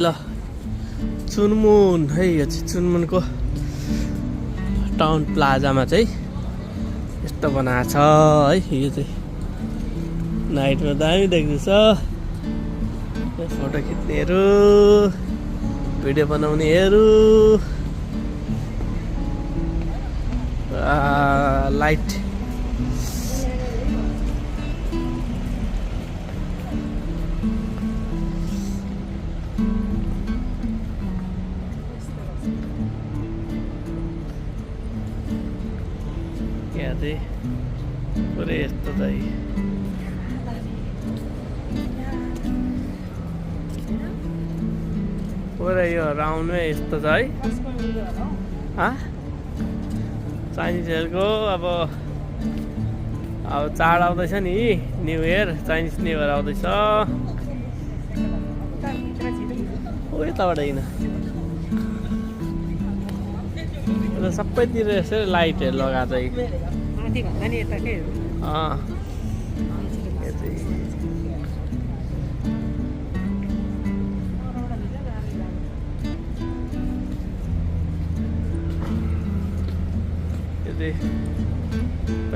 ल चुनमुन है यो चाहिँ चुनमुनको टाउन प्लाजामा चाहिँ यस्तो बनाएको छ है यो चाहिँ नाइटमा दामी देख्दैछ फोटो खिच्नेहरू भिडियो बनाउनेहरू लाइट यहाँ चाहिँ पुरै यस्तो चाहिँ पुरै यो राउन्डमै यस्तो छ है चाइनिजहरूको अब चाड आउँदैछ नि new year Chinese new year आउँदैछ यताबाट होइन सबैतिर यसरी लाइटहरू लगाएको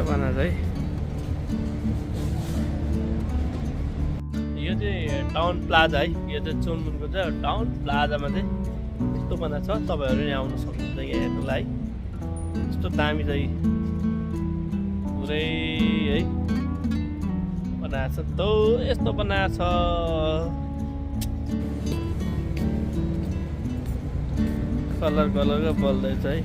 बनाएको है यो चाहिँ टाउन प्लाजा है यो चाहिँ चुनमुनको चाहिँ टाउन प्लाजामा चाहिँ यस्तो बनाएको छ तपाईँहरू यहाँ आउनु सक्नुहुन्छ यहाँ हेर्नुलाई यस्तो दामी चाहिँ पुरै है बनाएको छ यस्तो बनाएको छ कलरको बल्दैछ है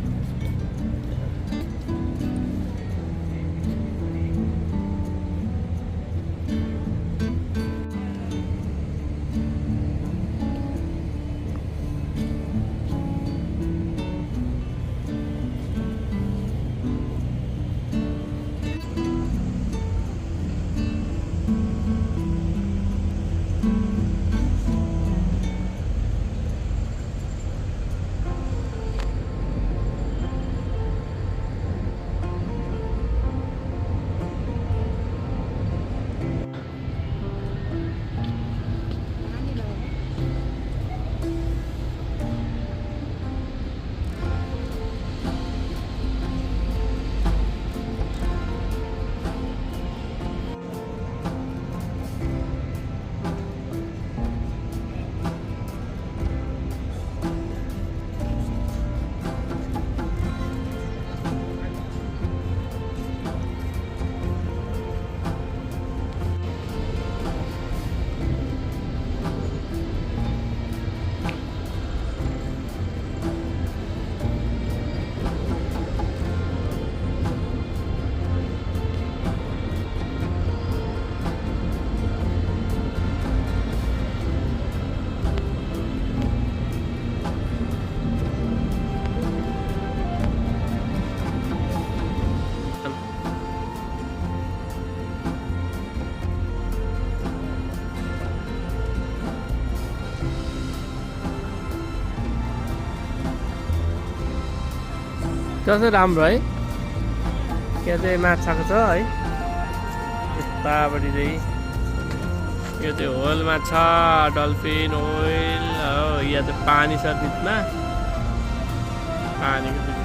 त्यो चाहिँ राम्रो है यहाँ चाहिँ माछाको छ है यतापट्टि चाहिँ यो चाहिँ होल माछा डल्फिन ओइल हो यहाँ चाहिँ पानी छ बिचमा पानीको